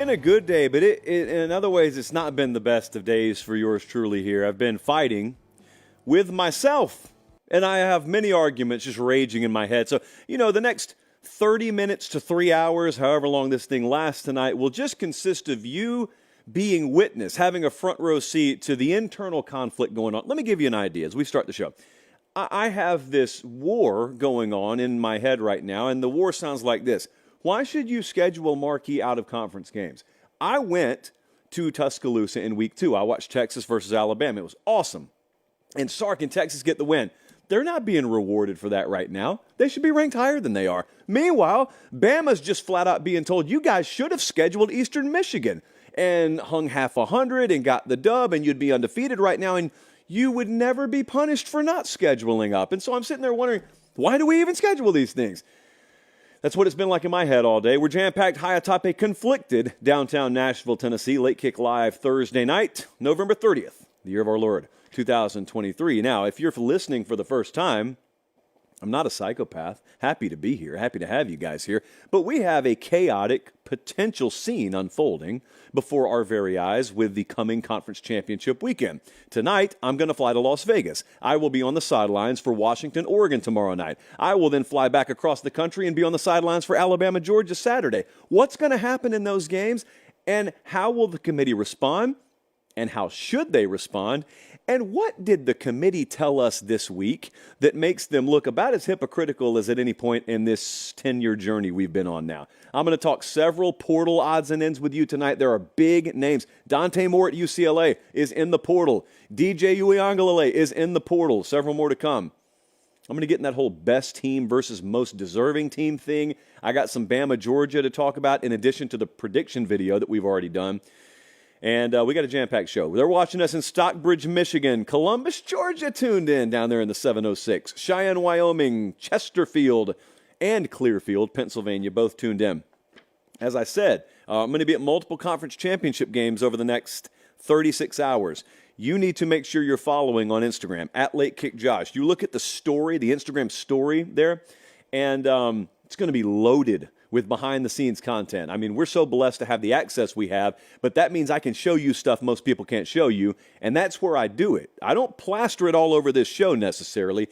Been a good day, but in other ways, it's not been the best of days for yours truly here. I've been fighting with myself, and I have many arguments just raging in my head. So, the next 30 minutes to 3 hours, however long this thing lasts tonight, will just consist of you being witness, having a front row seat to the internal conflict going on. Let me give you an idea as we start the show. I have this war going on in my head right now, and the war sounds like this. Why should you schedule marquee out-of-conference games? I went to Tuscaloosa in week 2. I watched Texas versus Alabama. It was awesome. And Sark and Texas get the win. They're not being rewarded for that right now. They should be ranked higher than they are. Meanwhile, Bama's just flat out being told, you guys should have scheduled Eastern Michigan and hung half 100 and got the dub, and you'd be undefeated right now, and you would never be punished for not scheduling up. And so I'm sitting there wondering, why do we even schedule these things? That's what it's been like in my head all day. We're jam-packed high atop a conflicted downtown Nashville, Tennessee. Late Kick Live Thursday night, November 30th, the year of our Lord, 2023. Now, if you're listening for the first time, I'm not a psychopath. Happy to be here. Happy to have you guys here. But we have a chaotic potential scene unfolding before our very eyes with the coming conference championship weekend. Tonight, I'm going to fly to Las Vegas. I will be on the sidelines for Washington, Oregon tomorrow night. I will then fly back across the country and be on the sidelines for Alabama, Georgia Saturday. What's going to happen in those games, and how will the committee respond, and how should they respond? And what did the committee tell us this week that makes them look about as hypocritical as at any point in this 10-year journey we've been on now? I'm going to talk several portal odds and ends with you tonight. There are big names. Dante Moore at UCLA is in the portal. DJ Uiagalelei is in the portal. Several more to come. I'm going to get in that whole best team versus most deserving team thing. I got some Bama, Georgia to talk about in addition to the prediction video that we've already done. And we got a jam-packed show. They're watching us in Stockbridge, Michigan. Columbus, Georgia tuned in down there in the 706. Cheyenne, Wyoming, Chesterfield, and Clearfield, Pennsylvania, both tuned in. As I said, I'm going to be at multiple conference championship games over the next 36 hours. You need to make sure you're following on Instagram, at LateKickJosh. You look at the story, the Instagram story there, and it's going to be loaded with behind-the-scenes content. I mean, we're so blessed to have the access we have, but that means I can show you stuff most people can't show you, and that's where I do it. I don't plaster it all over this show necessarily.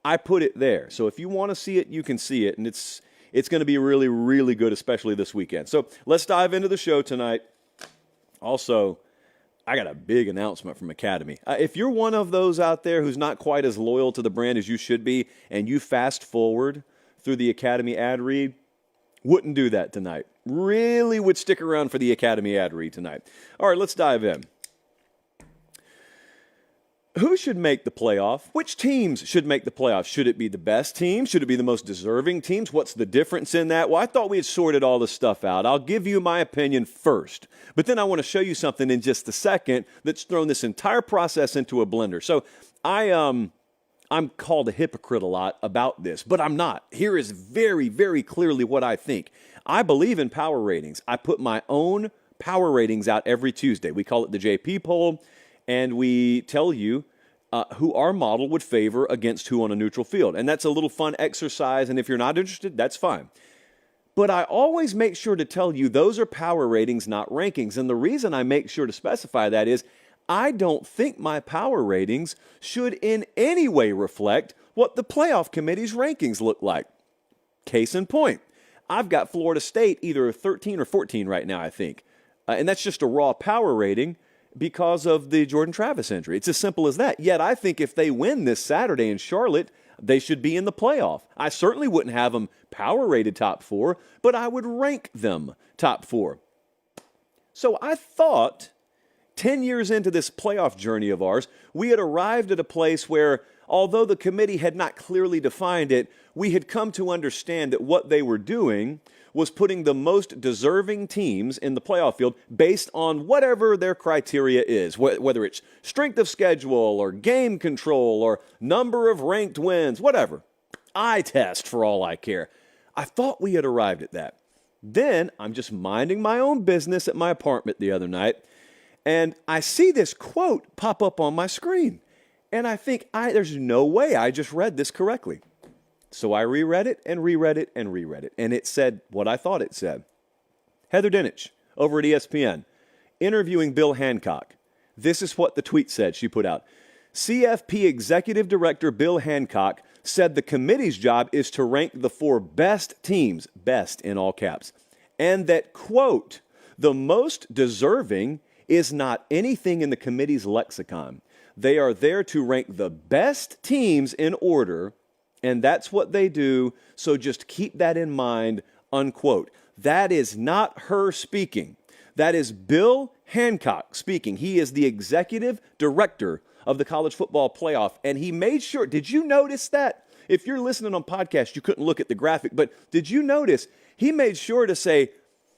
I put it there. So if you want to see it, you can see it, and it's going to be really, really good, especially this weekend. So let's dive into the show tonight. Also, I got a big announcement from Academy. If you're one of those out there who's not quite as loyal to the brand as you should be, and you fast forward through the Academy ad read, wouldn't do that tonight. Really would stick around for the Academy ad read tonight. All right, let's dive in. Who should make the playoff? Which teams should make the playoff? Should it be the best teams? Should it be the most deserving teams? What's the difference in that? Well, I thought we had sorted all this stuff out. I'll give you my opinion first, but then I want to show you something in just a second that's thrown this entire process into a blender. So I'm called a hypocrite a lot about this, but I'm not. Here is very, very clearly what I think. I believe in power ratings. I put my own power ratings out every Tuesday. We call it the JP poll, and we tell you who our model would favor against who on a neutral field. And that's a little fun exercise, and if you're not interested, that's fine. But I always make sure to tell you those are power ratings, not rankings. And the reason I make sure to specify that is I don't think my power ratings should in any way reflect what the playoff committee's rankings look like. Case in point, I've got Florida State either 13 or 14 right now, I think. And that's just a raw power rating because of the Jordan Travis injury. It's as simple as that. Yet I think if they win this Saturday in Charlotte, they should be in the playoff. I certainly wouldn't have them power rated top 4, but I would rank them top 4. So I thought 10 years into this playoff journey of ours, we had arrived at a place where, although the committee had not clearly defined it, we had come to understand that what they were doing was putting the most deserving teams in the playoff field based on whatever their criteria is, whether it's strength of schedule or game control or number of ranked wins, whatever. Eye test for all I care. I thought we had arrived at that. Then I'm just minding my own business at my apartment the other night, and I see this quote pop up on my screen. And I think, there's no way I just read this correctly. So I reread it and reread it and reread it. And it said what I thought it said. Heather Dinich, over at ESPN, interviewing Bill Hancock. This is what the tweet said she put out. CFP Executive Director Bill Hancock said the committee's job is to rank the 4 best teams, best in all caps, and that, quote, the most deserving is not anything in the committee's lexicon. They are there to rank the best teams in order, and that's what they do, so just keep that in mind, unquote. That is not her speaking. That is Bill Hancock speaking. He is the executive director of the college football playoff, and he made sure, did you notice that? If you're listening on podcast, you couldn't look at the graphic, but did you notice he made sure to say,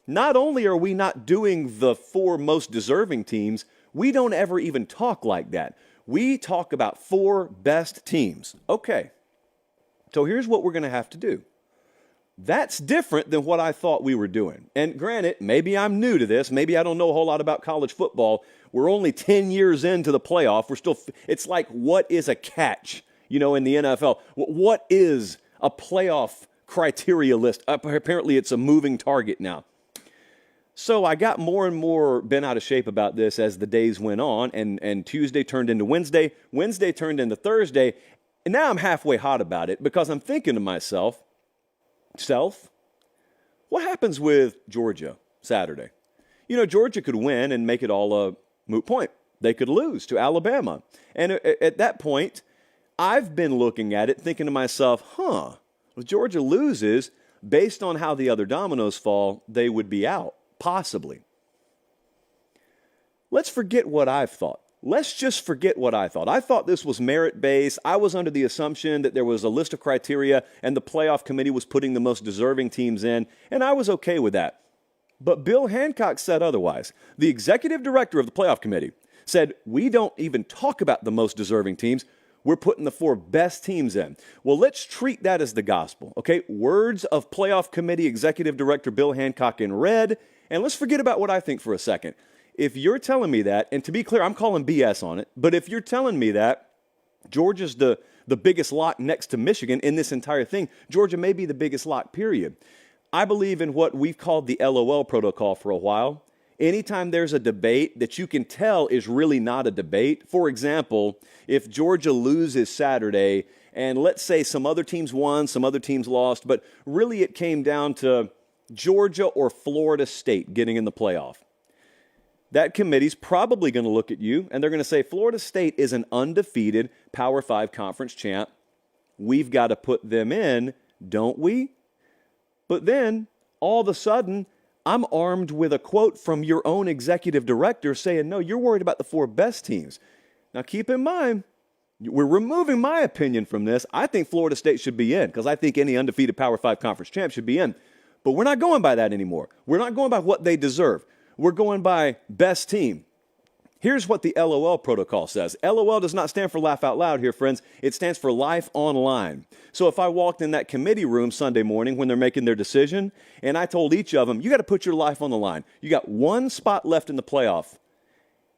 not only are we not doing the 4 most deserving teams, we don't ever even talk like that. We talk about 4 best teams. Okay, so here's what we're going to have to do. That's different than what I thought we were doing. And granted, maybe I'm new to this. Maybe I don't know a whole lot about college football. We're only 10 years into the playoff. It's like, what is a catch, in the NFL? What is a playoff criteria list? Apparently, it's a moving target now. So I got more and more bent out of shape about this as the days went on, and Tuesday turned into Wednesday. Wednesday turned into Thursday. And now I'm halfway hot about it because I'm thinking to myself, what happens with Georgia Saturday? Georgia could win and make it all a moot point. They could lose to Alabama. And at that point, I've been looking at it thinking to myself, if Georgia loses, based on how the other dominoes fall, they would be out, possibly. Let's forget what I've thought. Let's just forget what I thought. I thought this was merit-based. I was under the assumption that there was a list of criteria and the playoff committee was putting the most deserving teams in, and I was okay with that. But Bill Hancock said otherwise. The executive director of the playoff committee said, we don't even talk about the most deserving teams. We're putting the 4 best teams in. Well, let's treat that as the gospel, okay? Words of playoff committee executive director Bill Hancock in red, and let's forget about what I think for a second. If you're telling me that, and to be clear, I'm calling BS on it, but if you're telling me that Georgia's the biggest lock next to Michigan in this entire thing, Georgia may be the biggest lock, period. I believe in what we've called the LOL protocol for a while. Anytime there's a debate that you can tell is really not a debate, for example, if Georgia loses Saturday, and let's say some other teams won, some other teams lost, but really it came down to Georgia or Florida State getting in the playoff. That committee's probably going to look at you, and they're going to say, Florida State is an undefeated Power 5 conference champ. We've got to put them in, don't we? But then, all of a sudden, I'm armed with a quote from your own executive director saying, no, you're worried about the 4 best teams. Now, keep in mind, we're removing my opinion from this. I think Florida State should be in because I think any undefeated Power 5 conference champ should be in. But we're not going by that anymore. We're not going by what they deserve. We're going by best team. Here's what the LOL protocol says. LOL does not stand for laugh out loud here, friends. It stands for life online. So if I walked in that committee room Sunday morning when they're making their decision, and I told each of them, you got to put your life on the line. You got 1 spot left in the playoff.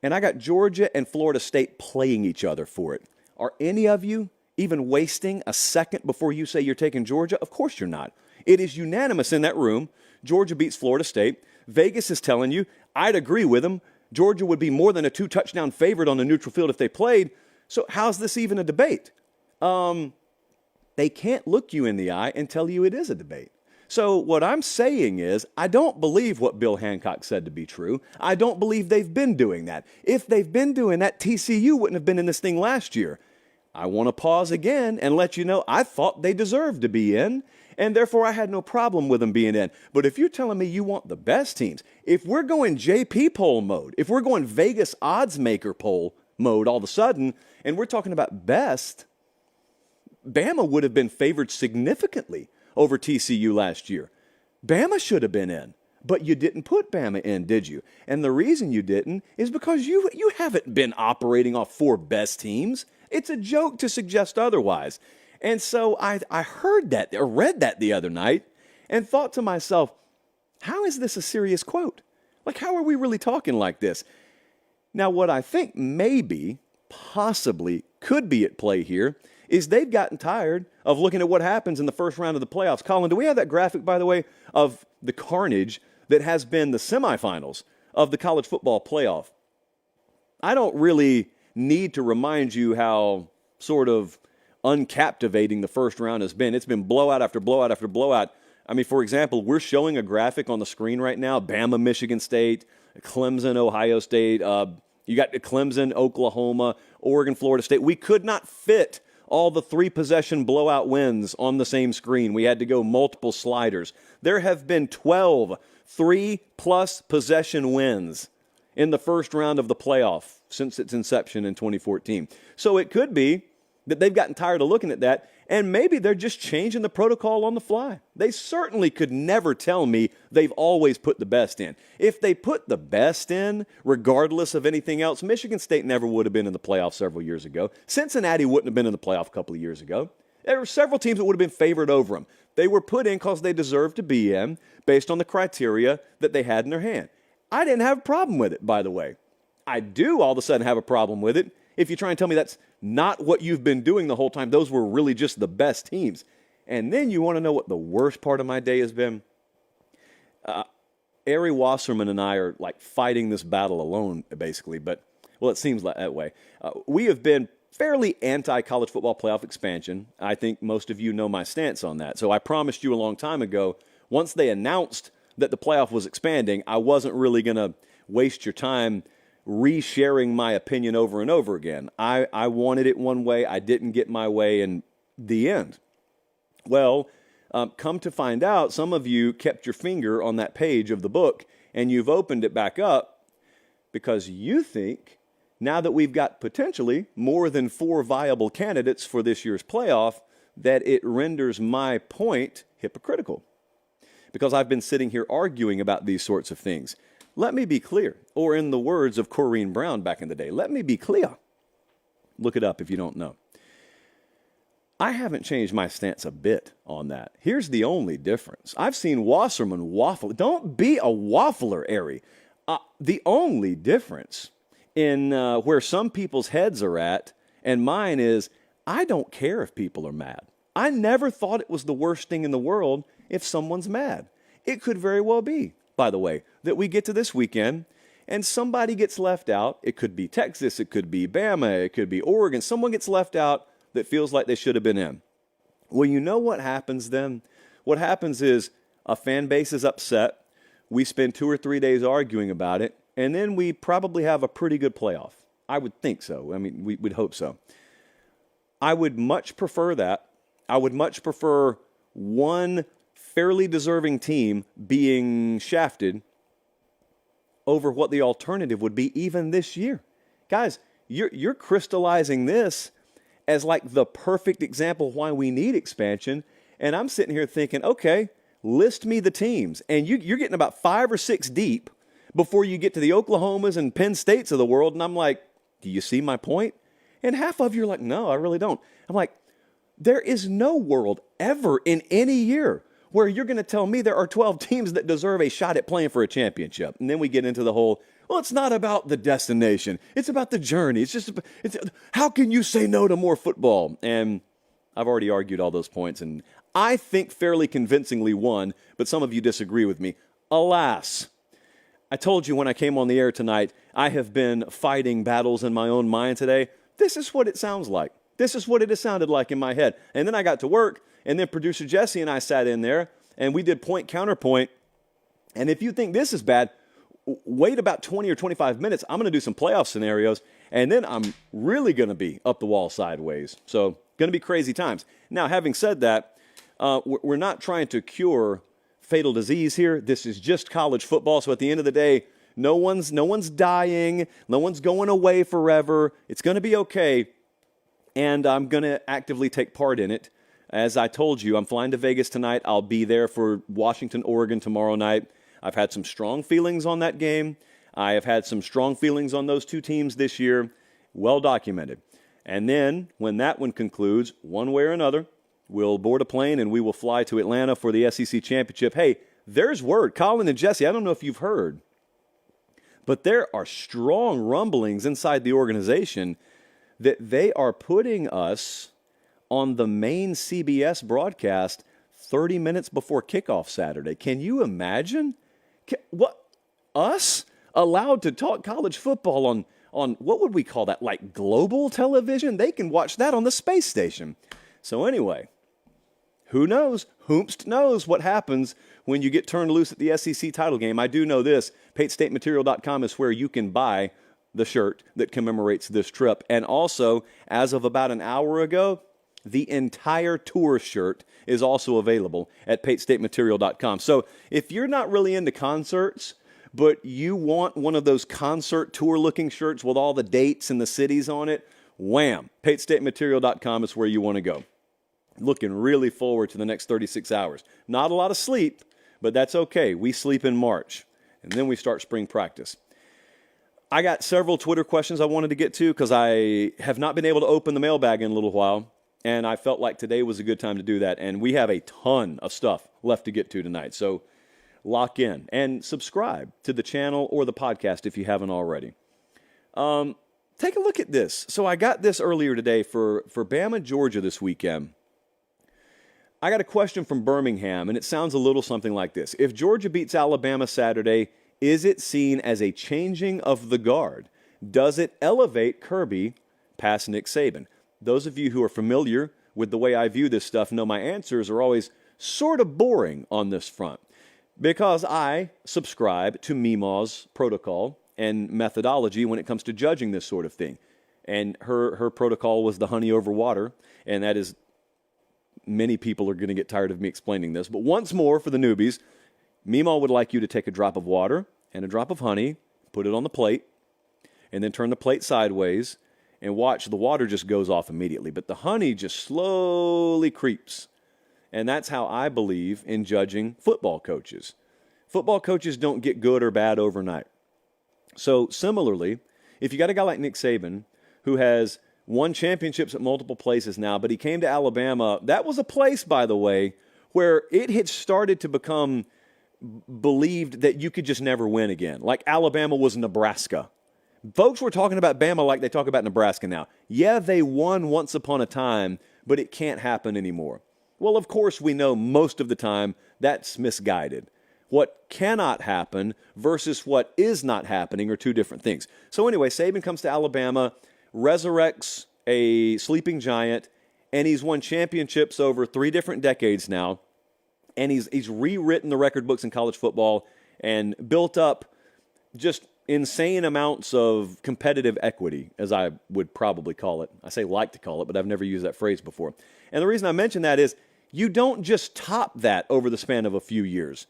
And I got Georgia and Florida State playing each other for it. Are any of you even wasting a second before you say you're taking Georgia? Of course you're not. It is unanimous in that room. Georgia beats Florida State. Vegas is telling you, I'd agree with them. Georgia would be more than a 2-touchdown favorite on a neutral field if they played. So how's this even a debate? They can't look you in the eye and tell you it is a debate. So what I'm saying is, I don't believe what Bill Hancock said to be true. I don't believe they've been doing that. If they've been doing that, TCU wouldn't have been in this thing last year. I want to pause again and let you know I thought they deserved to be in, and therefore I had no problem with them being in. But if you're telling me you want the best teams, if we're going JP poll mode, if we're going Vegas odds maker poll mode all of a sudden, and we're talking about best, Bama would have been favored significantly over TCU last year. Bama should have been in, but you didn't put Bama in, did you? And the reason you didn't is because you haven't been operating off 4 best teams. It's a joke to suggest otherwise. And so I heard that or read that the other night and thought to myself, how is this a serious quote? Like, how are we really talking like this? Now, what I think maybe, possibly, could be at play here is they've gotten tired of looking at what happens in the first round of the playoffs. Colin, do we have that graphic, by the way, of the carnage that has been the semifinals of the college football playoff. I don't really need to remind you how sort of uncaptivating the first round has been. It's been blowout after blowout after blowout. I mean, for example, we're showing a graphic on the screen right now. Bama, Michigan State, Clemson, Ohio State. You got Clemson, Oklahoma, Oregon, Florida State. We could not fit all the 3-possession blowout wins on the same screen. We had to go multiple sliders. There have been 12 3-plus possession wins in the first round of the playoff since its inception in 2014. So it could be that they've gotten tired of looking at that, and maybe they're just changing the protocol on the fly. They certainly could never tell me they've always put the best in. If they put the best in, regardless of anything else, Michigan State never would have been in the playoff several years ago. Cincinnati wouldn't have been in the playoff a couple of years ago. There were several teams that would have been favored over them. They were put in because they deserved to be in based on the criteria that they had in their hand. I didn't have a problem with it, by the way. I do all of a sudden have a problem with it if you try and tell me that's not what you've been doing the whole time. Those were really just the best teams. And then you want to know what the worst part of my day has been? Ari Wasserman and I are like fighting this battle alone, basically. But, well, it seems like that way. We have been fairly anti-college football playoff expansion. I think most of you know my stance on that. So I promised you a long time ago, once they announced that the playoff was expanding, I wasn't really going to waste your time resharing my opinion over and over again. I wanted it one way. I didn't get my way in the end. Well, come to find out, some of you kept your finger on that page of the book, and you've opened it back up because you think now that we've got potentially more than 4 viable candidates for this year's playoff, that it renders my point hypocritical. Because I've been sitting here arguing about these sorts of things. Let me be clear, or in the words of Corrine Brown back in the day, let me be clear. Look it up if you don't know. I haven't changed my stance a bit on that. Here's the only difference. I've seen Wasserman waffle. Don't be a waffler, Ari. The only difference in where some people's heads are at and mine is I don't care if people are mad. I never thought it was the worst thing in the world if someone's mad. It could very well be, by the way, that we get to this weekend and somebody gets left out. It could be Texas, it could be Bama, it could be Oregon. Someone gets left out that feels like they should have been in. Well, you know what happens then? What happens is a fan base is upset. We spend 2 or 3 days arguing about it, and then we probably have a pretty good playoff. I would think so. I mean, we'd hope so. I would much prefer that. I would much prefer one fairly deserving team being shafted over what the alternative would be even this year. Guys, you're crystallizing this as like the perfect example why we need expansion, and I'm sitting here thinking, okay, list me the teams, and you're getting about 5 or 6 deep before you get to the Oklahomas and Penn States of the world, and I'm like, do you see my point? And half of you are like, no, I really don't. I'm like, there is no world ever in any year where you're going to tell me there are 12 teams that deserve a shot at playing for a championship. And then we get into the whole, well, it's not about the destination. It's about the journey. How can you say no to more football? And I've already argued all those points, and I think fairly convincingly won, but some of you disagree with me. Alas, I told you when I came on the air tonight, I have been fighting battles in my own mind today. This is what it sounds like. This is what it has sounded like in my head. And then I got to work, and then producer Jesse and I sat in there, and we did point counterpoint. And if you think this is bad, wait about 20 or 25 minutes. I'm going to do some playoff scenarios, and then I'm really going to be up the wall sideways. So going to be crazy times. Now, having said that, we're not trying to cure fatal disease here. This is just college football. So at the end of the day, no one's dying. No one's going away forever. It's going to be okay. And I'm going to actively take part in it. As I told you, I'm flying to Vegas tonight. I'll be there for Washington, Oregon tomorrow night. I've had some strong feelings on that game. I have had some strong feelings on those 2 teams this year. Well documented. And then when that one concludes, one way or another, we'll board a plane and we will fly to Atlanta for the SEC Championship. Hey, there's word. Colin and Jesse, I don't know if you've heard, but there are strong rumblings inside the organization that they are putting us on the main CBS broadcast 30 minutes before kickoff Saturday. Can you imagine? What? Us? Allowed to talk college football on what would we call that? Like global television? They can watch that on the space station. So anyway, who knows? Whomst knows what happens when you get turned loose at the SEC title game. I do know this. PateStateMaterial.com is where you can buy the shirt that commemorates this trip. And also, as of about an hour ago, the entire tour shirt is also available at PateStateMaterial.com. So if you're not really into concerts, but you want one of those concert tour-looking shirts with all the dates and the cities on it, wham! PateStateMaterial.com is where you want to go. Looking really forward to the next 36 hours. Not a lot of sleep, but that's okay. We sleep in March, and then we start spring practice. I got several Twitter questions I wanted to get to because I have not been able to open the mailbag in a little while, and I felt like today was a good time to do that. And we have a ton of stuff left to get to tonight, so lock in and subscribe to the channel or the podcast if you haven't already. Take a look at this. So I got this earlier today for Bama, Georgia this weekend. I got a question from Birmingham, and it sounds a little something like this. If Georgia beats Alabama Saturday, is it seen as a changing of the guard? Does it elevate Kirby past Nick Saban? Those of you who are familiar with the way I view this stuff know my answers are always sort of boring on this front because I subscribe to Meemaw's protocol and methodology when it comes to judging this sort of thing. And her protocol was the honey over water, and that is, many people are going to get tired of me explaining this. But once more, for the newbies, Meemaw would like you to take a drop of water and a drop of honey, put it on the plate, and then turn the plate sideways and watch the water just goes off immediately. But the honey just slowly creeps. And that's how I believe in judging football coaches. Football coaches don't get good or bad overnight. So similarly, if you got a guy like Nick Saban who has won championships at multiple places now, but he came to Alabama, that was a place, by the way, where it had started to become believed that you could just never win again. Like Alabama was Nebraska. Folks were talking about Bama like they talk about Nebraska now. Yeah, they won once upon a time, but it can't happen anymore. Well, of course, we know most of the time that's misguided. What cannot happen versus what is not happening are two different things. So anyway, Saban comes to Alabama, resurrects a sleeping giant, and he's won championships over 3 different decades now. And he's rewritten the record books in college football and built up just insane amounts of competitive equity, as I would probably call it. I say like to call it, but I've never used that phrase before. And the reason I mention that is you don't just top that over the span of a few years.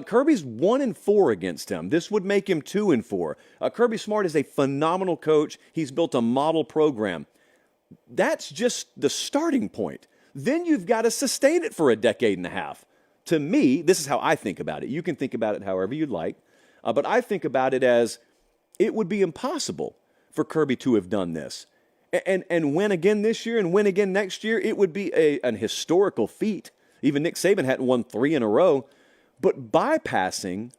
Kirby's 1-4 against him. This would make him 2-4. Kirby Smart is a phenomenal coach. He's built a model program. That's just the starting point. Then you've got to sustain it for a decade and a half. To me, this is how I think about it. You can think about it however you'd like. But I think about it as it would be impossible for Kirby to have done this. And win again this year and win again next year, it would be an historical feat. Even Nick Saban hadn't won 3 in a row. But bypassing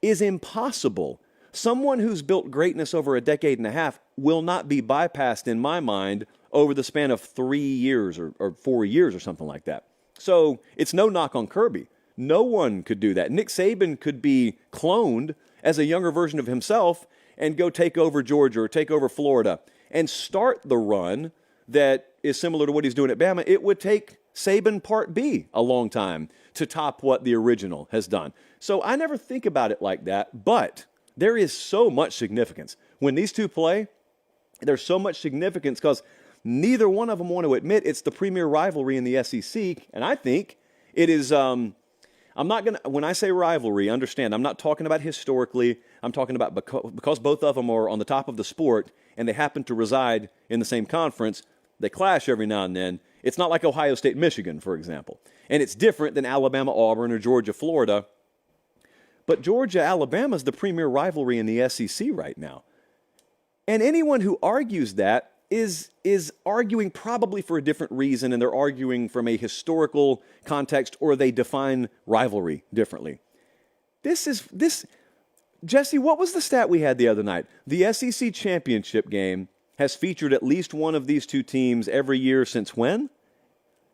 is impossible. Someone who's built greatness over a decade and a half will not be bypassed, in my mind, over the span of 3 years or 4 years or something like that. So it's no knock on Kirby. No one could do that. Nick Saban could be cloned as a younger version of himself and go take over Georgia or take over Florida and start the run that is similar to what he's doing at Bama. It would take Saban Part B a long time to top what the original has done. So I never think about it like that, but there is so much significance. When these two play, there's so much significance because neither one of them want to admit it's the premier rivalry in the SEC, and I think it is, I'm not going to, when I say rivalry, understand, I'm not talking about historically, I'm talking about because both of them are on the top of the sport and they happen to reside in the same conference, they clash every now and then. It's not like Ohio State, Michigan, for example. And it's different than Alabama, Auburn, or Georgia, Florida. But Georgia, Alabama is the premier rivalry in the SEC right now. And anyone who argues that is arguing probably for a different reason, and they're arguing from a historical context, or they define rivalry differently. Jesse, what was the stat we had the other night? The SEC championship game has featured at least one of these two teams every year since when?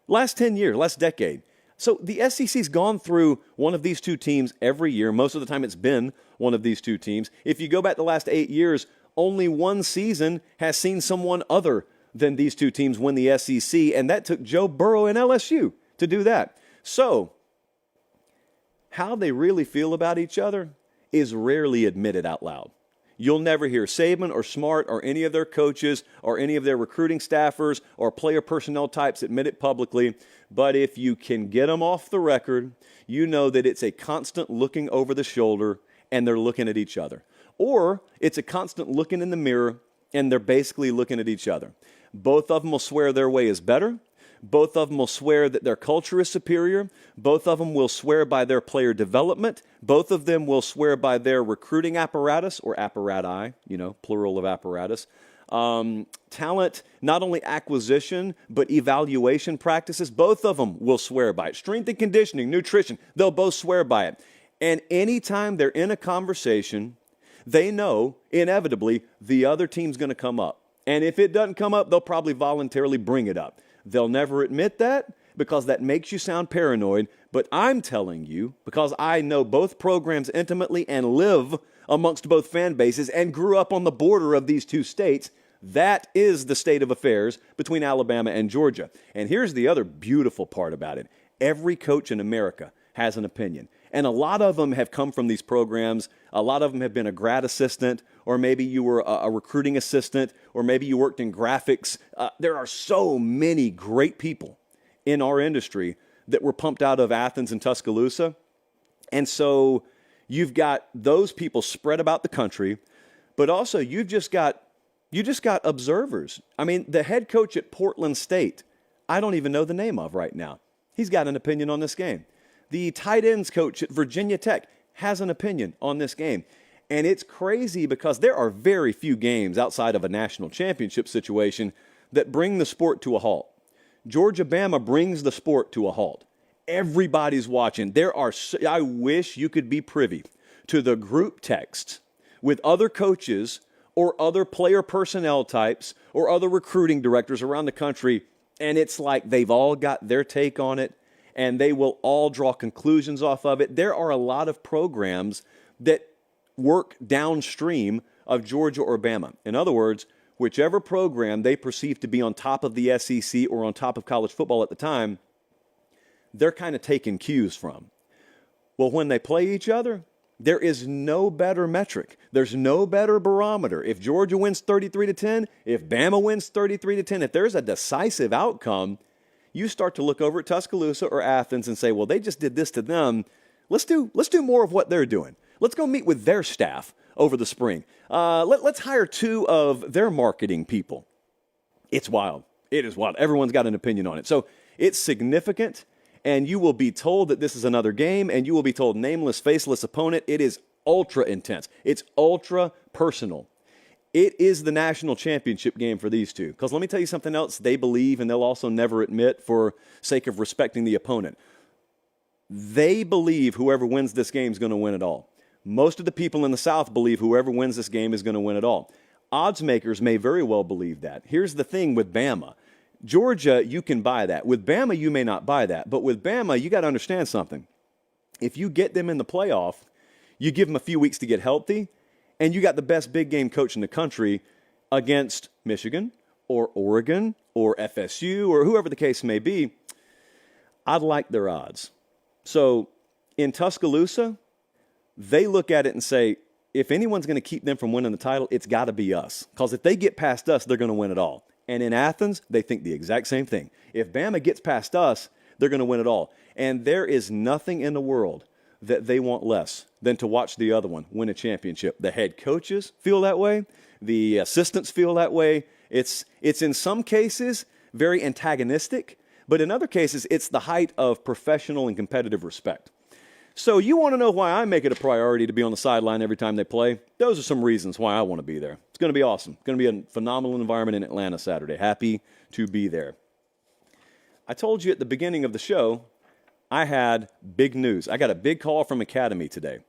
Last 10 years, last decade. So the SEC's gone through one of these two teams every year. Most of the time it's been one of these two teams. If you go back the last 8 years, only one season has seen someone other than these two teams win the SEC, and that took Joe Burrow and LSU to do that. So how they really feel about each other is rarely admitted out loud. You'll never hear Saban or Smart or any of their coaches or any of their recruiting staffers or player personnel types admit it publicly. But if you can get them off the record, you know that it's a constant looking over the shoulder and they're looking at each other. Or it's a constant looking in the mirror and they're basically looking at each other. Both of them will swear their way is better. Both of them will swear that their culture is superior. Both of them will swear by their player development. Both of them will swear by their recruiting apparatus, or apparati, plural of apparatus. Talent, not only acquisition, but evaluation practices. Both of them will swear by it. Strength and conditioning, nutrition, they'll both swear by it. And anytime they're in a conversation, they know, inevitably, the other team's going to come up. And if it doesn't come up, they'll probably voluntarily bring it up. They'll never admit that because that makes you sound paranoid. But I'm telling you, because I know both programs intimately and live amongst both fan bases and grew up on the border of these two states, that is the state of affairs between Alabama and Georgia. And here's the other beautiful part about it. Every coach in America has an opinion. And a lot of them have come from these programs. A lot of them have been a grad assistant, or maybe you were a recruiting assistant, or maybe you worked in graphics. There are so many great people in our industry that were pumped out of Athens and Tuscaloosa. And so you've got those people spread about the country, but also you just got observers. I mean, the head coach at Portland State, I don't even know the name of right now. He's got an opinion on this game. The tight ends coach at Virginia Tech has an opinion on this game. And it's crazy because there are very few games outside of a national championship situation that bring the sport to a halt. Georgia-Bama brings the sport to a halt. Everybody's watching. I wish you could be privy to the group texts with other coaches or other player personnel types or other recruiting directors around the country, and it's like they've all got their take on it, and they will all draw conclusions off of it. There are a lot of programs that work downstream of Georgia or Bama. In other words, whichever program they perceive to be on top of the SEC or on top of college football at the time, they're kind of taking cues from. Well, when they play each other, there is no better metric. There's no better barometer. If Georgia wins 33-10, if Bama wins 33-10, if there's a decisive outcome, you start to look over at Tuscaloosa or Athens and say, well, they just did this to them. Let's do more of what they're doing. Let's go meet with their staff over the spring. Let's hire 2 of their marketing people. It's wild. It is wild. Everyone's got an opinion on it. So it's significant, and you will be told that this is another game, and you will be told nameless, faceless opponent. It is ultra intense. It's ultra personal. It is the national championship game for these two. Because let me tell you something else they believe, and they'll also never admit for sake of respecting the opponent. They believe whoever wins this game is going to win it all. Most of the people in the South believe whoever wins this game is going to win it all. Odds makers may very well believe that. Here's the thing with Bama. Georgia, you can buy that. With Bama, you may not buy that. But with Bama, you got to understand something. If you get them in the playoff, you give them a few weeks to get healthy, and you got the best big game coach in the country against Michigan or Oregon or FSU or whoever the case may be, I'd like their odds. So in Tuscaloosa, they look at it and say, if anyone's going to keep them from winning the title, it's got to be us. Because if they get past us, they're going to win it all. And in Athens, they think the exact same thing. If Bama gets past us, they're going to win it all. And there is nothing in the world that they want less than to watch the other one win a championship. The head coaches feel that way. The assistants feel that way. It's in some cases very antagonistic, but in other cases, it's the height of professional and competitive respect. So you want to know why I make it a priority to be on the sideline every time they play? Those are some reasons why I want to be there. It's going to be awesome. It's going to be a phenomenal environment in Atlanta Saturday. Happy to be there. I told you at the beginning of the show, I had big news. I got a big call from Academy today.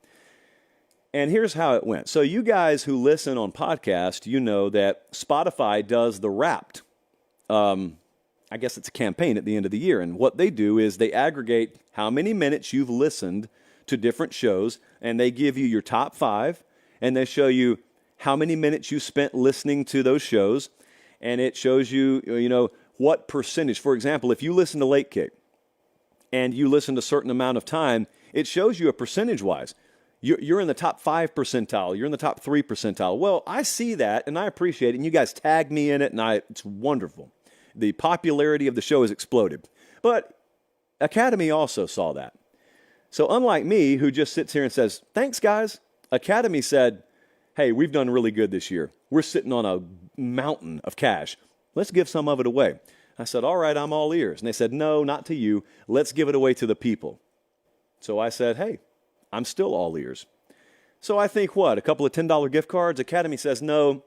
And here's how it went. So you guys who listen on podcast, you know that Spotify does the Wrapped. I I guess it's a campaign at the end of the year. And what they do is they aggregate how many minutes you've listened to different shows, and they give you your top 5, and they show you how many minutes you spent listening to those shows, and it shows you, what percentage. For example, if you listen to Late Kick and you listen a certain amount of time, it shows you a percentage-wise. You're in the top 5 percentile. You're in the top 3 percentile. Well, I see that, and I appreciate it, and you guys tag me in it, and it's wonderful. The popularity of the show has exploded. But Academy also saw that. So unlike me, who just sits here and says, thanks, guys, Academy said, hey, we've done really good this year. We're sitting on a mountain of cash. Let's give some of it away. I said, all right, I'm all ears. And they said, no, not to you. Let's give it away to the people. So I said, hey, I'm still all ears. So I think what? A couple of $10 gift cards? Academy says, no,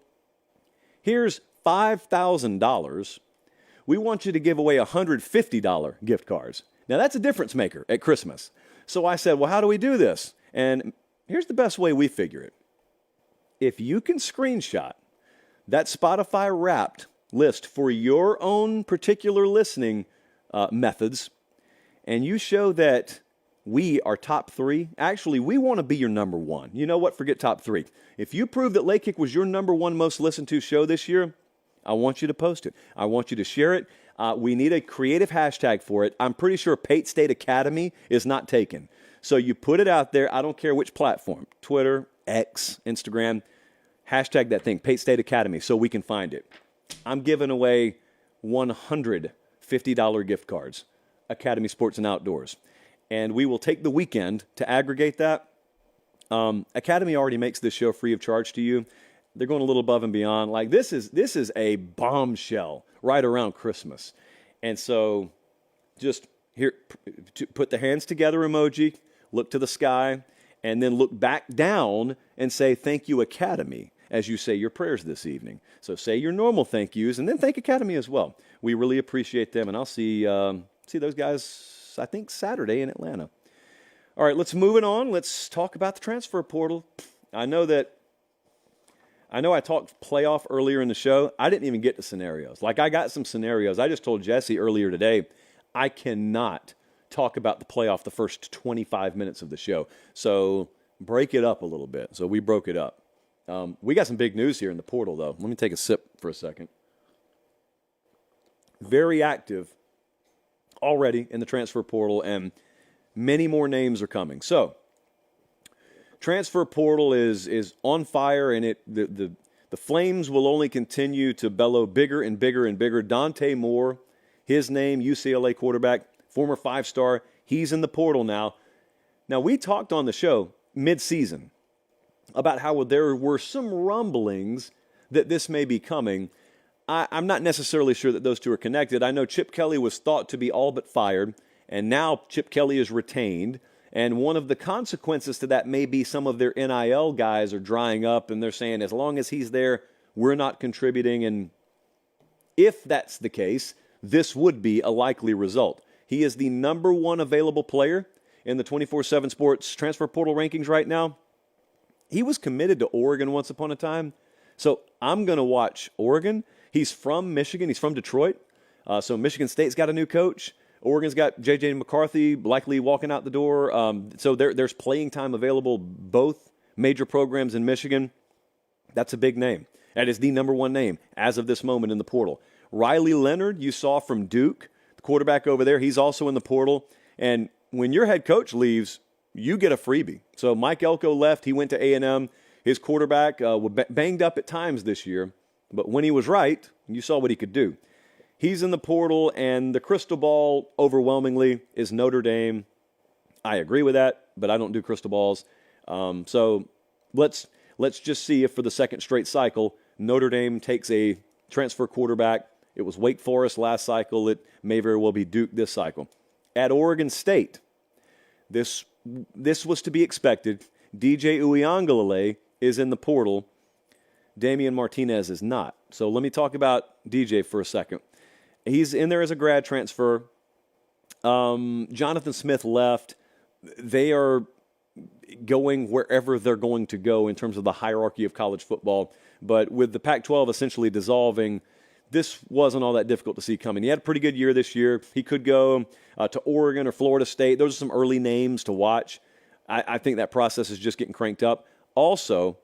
here's $5,000. We want you to give away $150 gift cards. Now, that's a difference maker at Christmas. So I said, well, how do we do this? And here's the best way we figure it. If you can screenshot that Spotify Wrapped list for your own particular listening methods, and you show that we are top 3, actually, we want to be your number 1. You know what? Forget top 3. If you prove that Late Kick was your number 1 most listened to show this year, I want you to post it. I want you to share it. We need a creative hashtag for it. I'm pretty sure Pate State Academy is not taken. So you put it out there. I don't care which platform, Twitter, X, Instagram, hashtag that thing, Pate State Academy, so we can find it. I'm giving away $150 gift cards, Academy Sports and Outdoors. And we will take the weekend to aggregate that. Academy already makes this show free of charge to you. They're going a little above and beyond. Like this is a bombshell right around Christmas. And so just here, put the hands together emoji, look to the sky, and then look back down and say, thank you, Academy, as you say your prayers this evening. So say your normal thank yous, and then thank Academy as well. We really appreciate them, and I'll see those guys, I think, Saturday in Atlanta. All right, let's move it on. Let's talk about the transfer portal. I know I talked playoff earlier in the show. I didn't even get to scenarios. Like, I got some scenarios. I just told Jesse earlier today, I cannot talk about the playoff the first 25 minutes of the show. So break it up a little bit. So we broke it up. We got some big news here in the portal, though. Let me take a sip for a second. Very active already in the transfer portal, and many more names are coming. So transfer portal is on fire, and the flames will only continue to bellow bigger and bigger and bigger. Dante Moore, his name, UCLA quarterback, former 5-star, he's in the portal now. Now, we talked on the show mid-season about how there were some rumblings that this may be coming. I'm not necessarily sure that those two are connected. I know Chip Kelly was thought to be all but fired, and now Chip Kelly is retained. And one of the consequences to that may be some of their NIL guys are drying up, and they're saying, as long as he's there, we're not contributing. And if that's the case, this would be a likely result. He is the number 1 available player in the 24/7 Sports transfer portal rankings right now. He was committed to Oregon once upon a time, so I'm going to watch Oregon. He's from Michigan. He's from Detroit. So Michigan State's got a new coach. Oregon's got J.J. McCarthy likely walking out the door. So there's playing time available, both major programs in Michigan. That's a big name. That is the number 1 name as of this moment in the portal. Riley Leonard, you saw from Duke, the quarterback over there. He's also in the portal. And when your head coach leaves, you get a freebie. So Mike Elko left. He went to A&M. His quarterback was banged up at times this year. But when he was right, you saw what he could do. He's in the portal, and the crystal ball overwhelmingly is Notre Dame. I agree with that, but I don't do crystal balls. So let's just see if for the second straight cycle, Notre Dame takes a transfer quarterback. It was Wake Forest last cycle. It may very well be Duke this cycle. At Oregon State, this was to be expected. DJ Uiagalelei is in the portal. Damian Martinez is not. So let me talk about DJ for a second. He's in there as a grad transfer. Jonathan Smith left. They are going wherever they're going to go in terms of the hierarchy of college football. But with the Pac-12 essentially dissolving, this wasn't all that difficult to see coming. He had a pretty good year this year. He could go to Oregon or Florida State. Those are some early names to watch. I think that process is just getting cranked up. Also,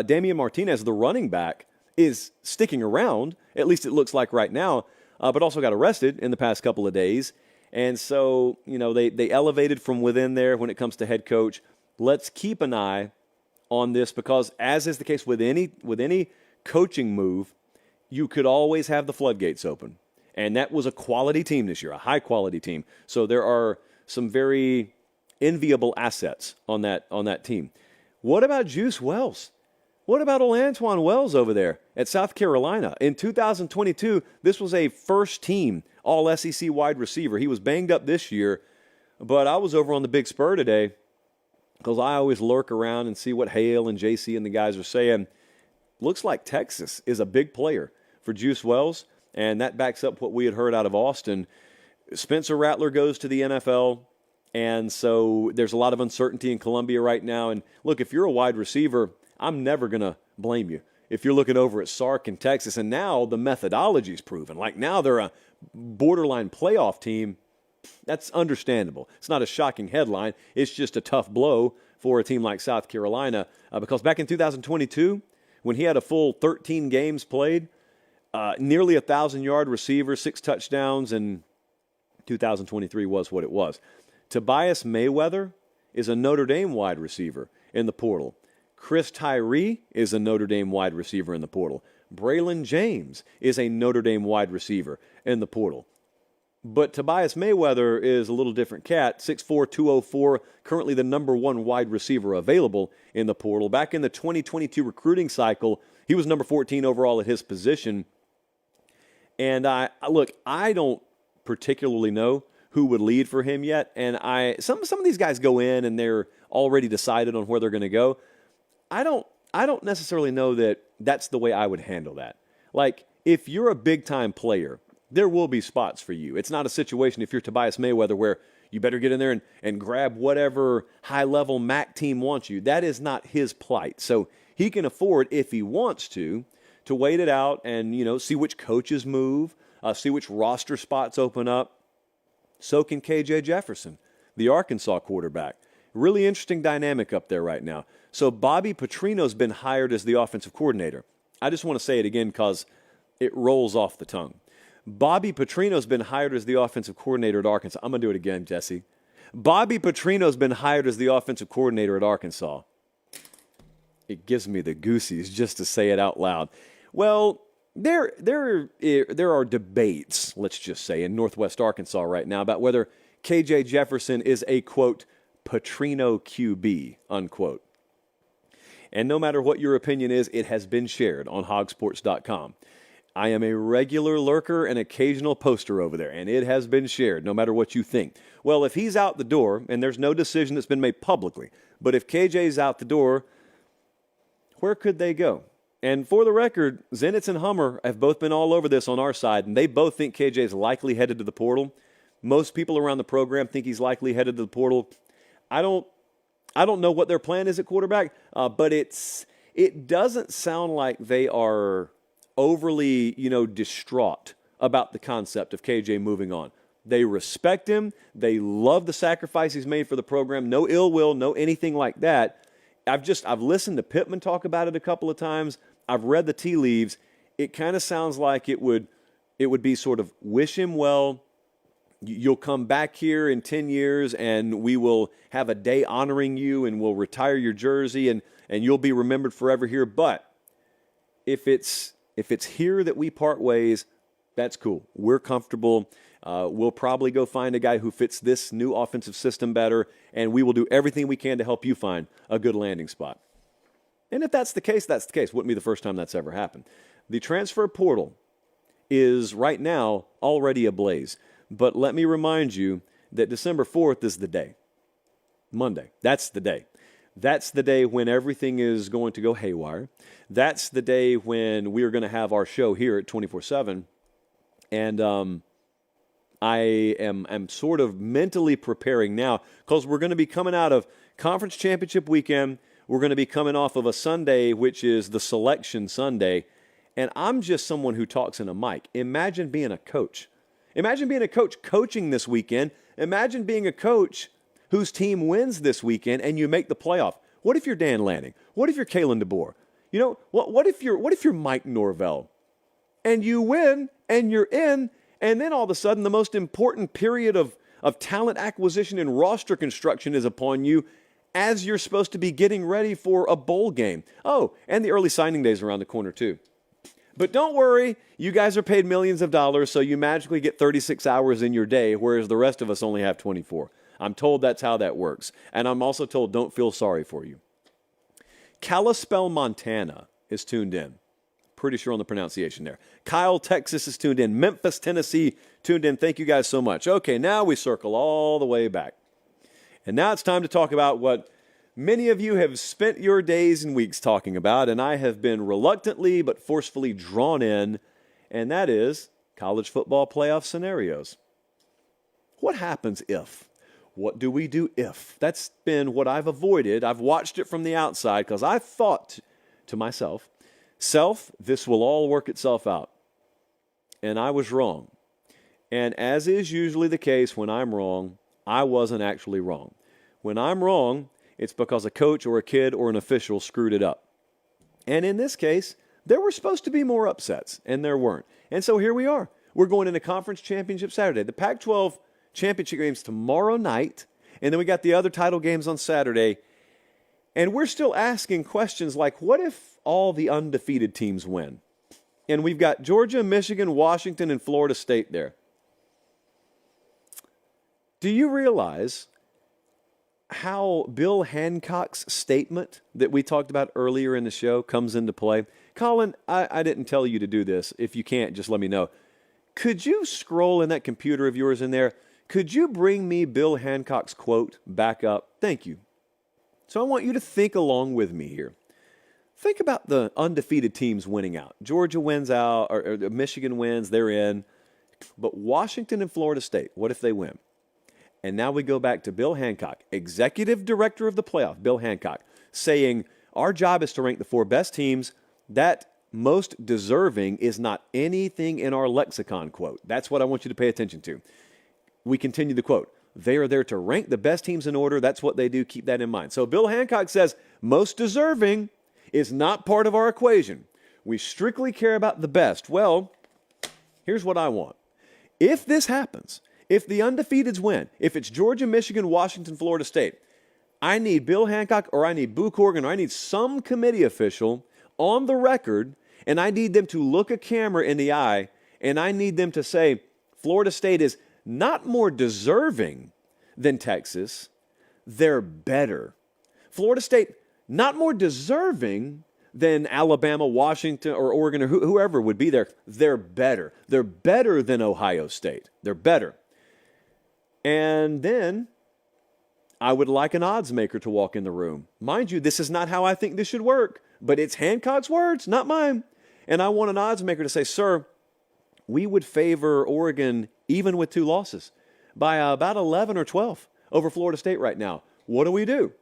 Damian Martinez, the running back, is sticking around, at least it looks like right now, but also got arrested in the past couple of days. And so, they elevated from within there when it comes to head coach. Let's keep an eye on this because, as is the case with any coaching move, you could always have the floodgates open. And that was a quality team this year, a high-quality team. So there are some very enviable assets on that team. What about Juice Wells? What about old Antoine Wells over there at South Carolina? In 2022, this was a first-team All-SEC wide receiver. He was banged up this year, but I was over on the Big Spur today because I always lurk around and see what Hale and JC and the guys are saying. Looks like Texas is a big player for Juice Wells, and that backs up what we had heard out of Austin. Spencer Rattler goes to the NFL, and so there's a lot of uncertainty in Columbia right now. And look, if you're a wide receiver, I'm never going to blame you. If you're looking over at Sark in Texas, and now the methodology's proven, like now they're a borderline playoff team, that's understandable. It's not a shocking headline. It's just a tough blow for a team like South Carolina because back in 2022, when he had a full 13 games played, nearly 1,000-yard receiver, 6 touchdowns, and 2023 was what it was. Tobias Mayweather is a Notre Dame wide receiver in the portal. Chris Tyree is a Notre Dame wide receiver in the portal. Braylon James is a Notre Dame wide receiver in the portal. But Tobias Mayweather is a little different cat, 6'4", 204, currently the number 1 wide receiver available in the portal. Back in the 2022 recruiting cycle, he was number 14 overall at his position. And I don't particularly know who would lead for him yet. And some of these guys go in and they're already decided on where they're going to go. I don't necessarily know that that's the way I would handle that. Like, if you're a big-time player, there will be spots for you. It's not a situation if you're Tobias Mayweather where you better get in there and grab whatever high-level MAC team wants you. That is not his plight. So he can afford, if he wants to wait it out and, see which coaches move, see which roster spots open up. So can KJ Jefferson, the Arkansas quarterback. Really interesting dynamic up there right now. So Bobby Petrino's been hired as the offensive coordinator. I just want to say it again because it rolls off the tongue. Bobby Petrino's been hired as the offensive coordinator at Arkansas. I'm going to do it again, Jesse. Bobby Petrino's been hired as the offensive coordinator at Arkansas. It gives me the goosies just to say it out loud. Well, there are debates, let's just say, in Northwest Arkansas right now about whether KJ Jefferson is a, quote, Petrino QB, unquote. And no matter what your opinion is, it has been shared on hogsports.com. I am a regular lurker and occasional poster over there, and it has been shared, no matter what you think. Well, if he's out the door, and there's no decision that's been made publicly, but if KJ's out the door, where could they go? And for the record, Zenitz and Hummer have both been all over this on our side, and they both think KJ is likely headed to the portal. Most people around the program think he's likely headed to the portal. I don't know what their plan is at quarterback, but it doesn't sound like they are overly, distraught about the concept of KJ moving on. They respect him. They love the sacrifice he's made for the program. No ill will, no anything like that. I've listened to Pittman talk about it a couple of times. I've read the tea leaves. It kind of sounds like it would be sort of wish him well. You'll come back here in 10 years and we will have a day honoring you and we'll retire your jersey and you'll be remembered forever here. But if it's here that we part ways, that's cool. We're comfortable. We'll probably go find a guy who fits this new offensive system better, and we will do everything we can to help you find a good landing spot. And if that's the case, that's the case. Wouldn't be the first time that's ever happened. The transfer portal is right now already ablaze. But let me remind you that December 4th is the day. Monday. That's the day. That's the day when everything is going to go haywire. That's the day when we are going to have our show here at 24/7. And I am sort of mentally preparing now because we're going to be coming out of Conference Championship weekend. We're going to be coming off of a Sunday, which is the Selection Sunday. And I'm just someone who talks in a mic. Imagine being a coach. Imagine being a coach coaching this weekend. Imagine being a coach whose team wins this weekend and you make the playoff. What if you're Dan Lanning? What if you're Kalen DeBoer? You know, what if you're Mike Norvell? And you win and you're in, and then all of a sudden the most important period of talent acquisition and roster construction is upon you as you're supposed to be getting ready for a bowl game. Oh, and the early signing days are around the corner too. But don't worry, you guys are paid millions of dollars, so you magically get 36 hours in your day, whereas the rest of us only have 24. I'm told that's how that works. And I'm also told don't feel sorry for you. Kalispell, Montana is tuned in. Pretty sure on the pronunciation there. Kyle, Texas is tuned in. Memphis, Tennessee, tuned in. Thank you guys so much. Okay, now we circle all the way back. And now it's time to talk about what many of you have spent your days and weeks talking about, and I have been reluctantly but forcefully drawn in, and that is college football playoff scenarios. What happens if? What do we do if? That's been what I've avoided. I've watched it from the outside because I thought to myself, this will all work itself out. And I was wrong. And as is usually the case when I'm wrong, I wasn't actually wrong. When I'm wrong, it's because a coach or a kid or an official screwed it up. And in this case, there were supposed to be more upsets, and there weren't. And so here we are. We're going into Conference Championship Saturday. The Pac-12 championship games tomorrow night, and then we got the other title games on Saturday. And we're still asking questions like, what if all the undefeated teams win? And we've got Georgia, Michigan, Washington, and Florida State there. Do you realize how Bill Hancock's statement that we talked about earlier in the show comes into play? Colin, I didn't tell you to do this. If you can't, just let me know. Could you scroll in that computer of yours in there? Could you bring me Bill Hancock's quote back up? Thank you. So I want you to think along with me here. Think about the undefeated teams winning out. Georgia wins out, or Michigan wins, they're in. But Washington and Florida State, what if they win? And now we go back to Bill Hancock, executive director of the playoff, Bill Hancock, saying our job is to rank the 4 best teams. That most deserving is not anything in our lexicon quote. That's what I want you to pay attention to. We continue the quote. They are there to rank the best teams in order. That's what they do. Keep that in mind. So Bill Hancock says most deserving is not part of our equation. We strictly care about the best. Well, here's what I want. If this happens, if the undefeateds win, if it's Georgia, Michigan, Washington, Florida State, I need Bill Hancock or I need Boo Corrigan or I need some committee official on the record, and I need them to look a camera in the eye, and I need them to say Florida State is not more deserving than Texas, they're better. Florida State, not more deserving than Alabama, Washington, or Oregon, or whoever would be there. They're better. They're better than Ohio State. They're better. And then I would like an odds maker to walk in the room. Mind you, this is not how I think this should work, but it's Hancock's words, not mine. And I want an odds maker to say, sir, we would favor Oregon even with 2 losses by about 11 or 12 over Florida State right now. What do we do?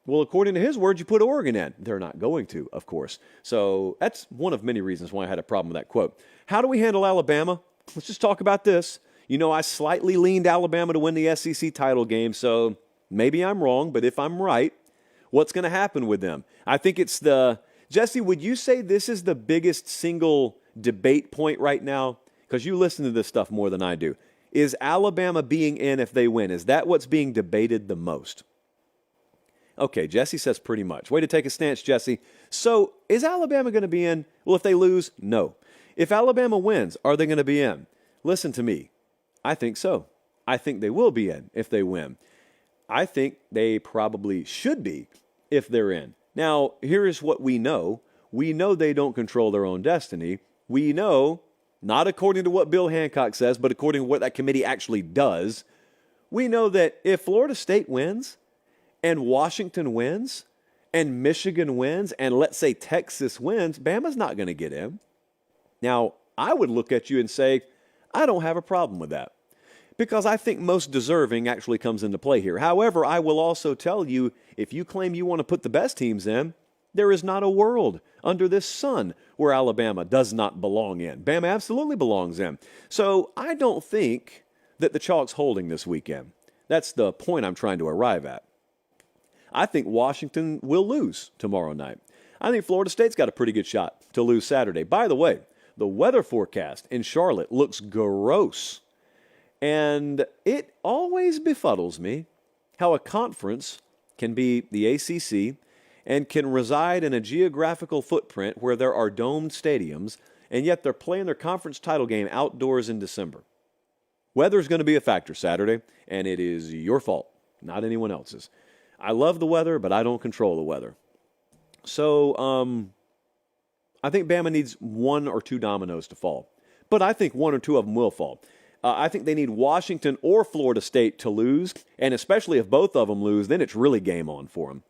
Well, according to his words, you put Oregon in. They're not going to, of course. So that's one of many reasons why I had a problem with that quote. How do we handle Alabama? Let's just talk about this. You know, I slightly leaned Alabama to win the SEC title game, so maybe I'm wrong, but if I'm right, what's going to happen with them? I think it's Jesse, would you say this is the biggest single debate point right now? Because you listen to this stuff more than I do. Is Alabama being in if they win? Is that what's being debated the most? Okay, Jesse says pretty much. Way to take a stance, Jesse. So is Alabama going to be in? Well, if they lose, no. If Alabama wins, are they going to be in? Listen to me. I think so. I think they will be in if they win. I think they probably should be if they're in. Now, here is what we know. We know they don't control their own destiny. We know, not according to what Bill Hancock says, but according to what that committee actually does, we know that if Florida State wins and Washington wins and Michigan wins and let's say Texas wins, Bama's not going to get in. Now, I would look at you and say, I don't have a problem with that because I think most deserving actually comes into play here. However, I will also tell you, if you claim you want to put the best teams in, There is not a world under this sun where Alabama does not belong in. Bama absolutely belongs in. So I don't think that the chalk's holding this weekend. That's the point I'm trying to arrive at. I think Washington will lose tomorrow night. I think Florida State's got a pretty good shot to lose Saturday. By the way, the weather forecast in Charlotte looks gross. And it always befuddles me how a conference can be the ACC and can reside in a geographical footprint where there are domed stadiums, and yet they're playing their conference title game outdoors in December. Weather's going to be a factor Saturday, and it is your fault, not anyone else's. I love the weather, but I don't control the weather. So I think Bama needs one or two dominoes to fall. But I think one or two of them will fall. I think they need Washington or Florida State to lose, and especially if both of them lose, then it's really game on for them.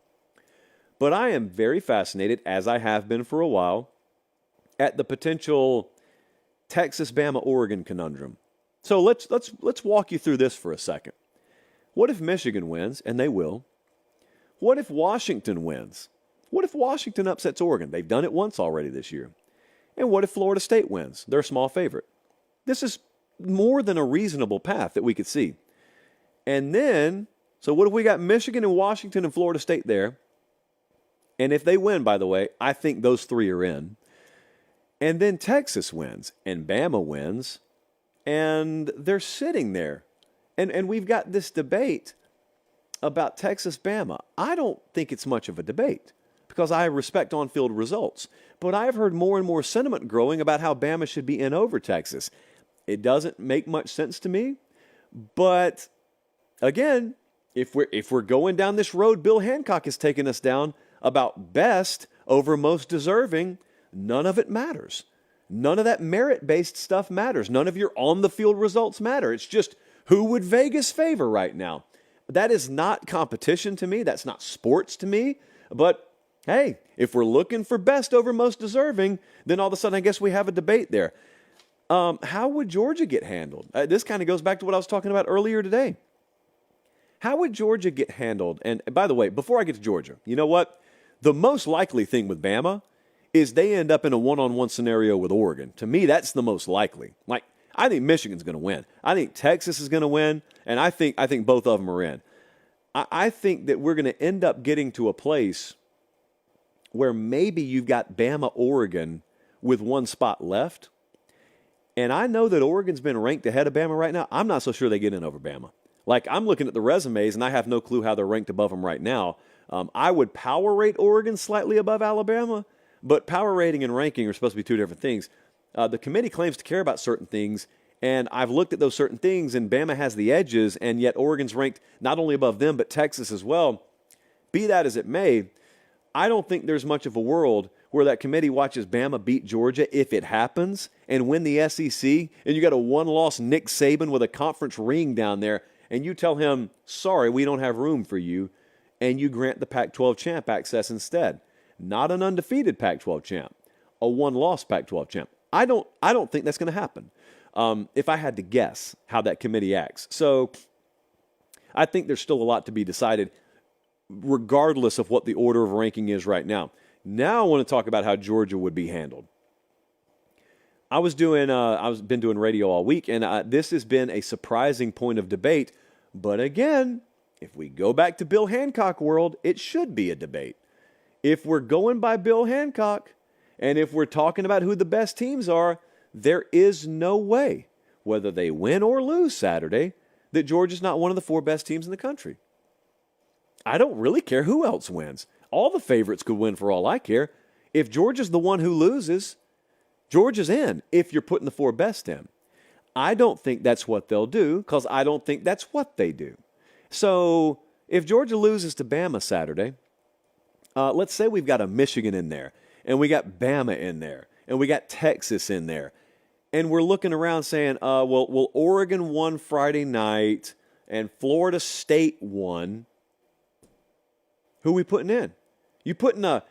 But I am very fascinated, as I have been for a while, at the potential Texas-Bama-Oregon conundrum. So let's walk you through this for a second. What if Michigan wins, and they will? What if Washington wins? What if Washington upsets Oregon? They've done it once already this year. And what if Florida State wins? They're a small favorite. This is more than a reasonable path that we could see. And then, so what if we got Michigan and Washington and Florida State there? And if they win, by the way, I think those three are in. And then Texas wins, and Bama wins, and they're sitting there. And we've got this debate about Texas-Bama. I don't think it's much of a debate because I respect on-field results. But I've heard more and more sentiment growing about how Bama should be in over Texas. It doesn't make much sense to me. But, again, if we're going down this road Bill Hancock has taken us down about best over most deserving, none of it matters. None of that merit-based stuff matters. None of your on-the-field results matter. It's just who would Vegas favor right now. That is not competition to me. That's not sports to me. But, hey, if we're looking for best over most deserving, then all of a sudden I guess we have a debate there. How would Georgia get handled? This kind of goes back to what I was talking about earlier today. How would Georgia get handled? And by the way, before I get to Georgia, you know what? The most likely thing with Bama is they end up in a one-on-one scenario with Oregon. To me, that's the most likely. Like, I think Michigan's going to win. I think Texas is going to win, and I think both of them are in. I think that we're going to end up getting to a place where maybe you've got Bama, Oregon with one spot left. And I know that Oregon's been ranked ahead of Bama right now. I'm not so sure they get in over Bama. Like, I'm looking at the resumes, and I have no clue how they're ranked above them right now. I would power rate Oregon slightly above Alabama, but power rating and ranking are supposed to be two different things. The committee claims to care about certain things, and I've looked at those certain things, and Bama has the edges, and yet Oregon's ranked not only above them, but Texas as well. Be that as it may, I don't think there's much of a world where that committee watches Bama beat Georgia if it happens and win the SEC, and you got a one-loss Nick Saban with a conference ring down there, and you tell him, sorry, we don't have room for you, and you grant the Pac-12 champ access instead. Not an undefeated Pac-12 champ, a one-loss Pac-12 champ. I don't think that's going to happen if I had to guess how that committee acts. So I think there's still a lot to be decided regardless of what the order of ranking is right now. Now I want to talk about how Georgia would be handled. I've been doing radio all week, and this has been a surprising point of debate. But again, if we go back to Bill Hancock world, it should be a debate. If we're going by Bill Hancock, and if we're talking about who the best teams are, there is no way, whether they win or lose Saturday, that Georgia's not one of the four best teams in the country. I don't really care who else wins. All the favorites could win for all I care. If Georgia's the one who loses, Georgia's in if you're putting the four best in. I don't think that's what they'll do because I don't think that's what they do. So if Georgia loses to Bama Saturday, let's say we've got a Michigan in there, and we got Bama in there, and we got Texas in there, and we're looking around saying, well, Oregon won Friday night, and Florida State won. Who are we putting in? You putting a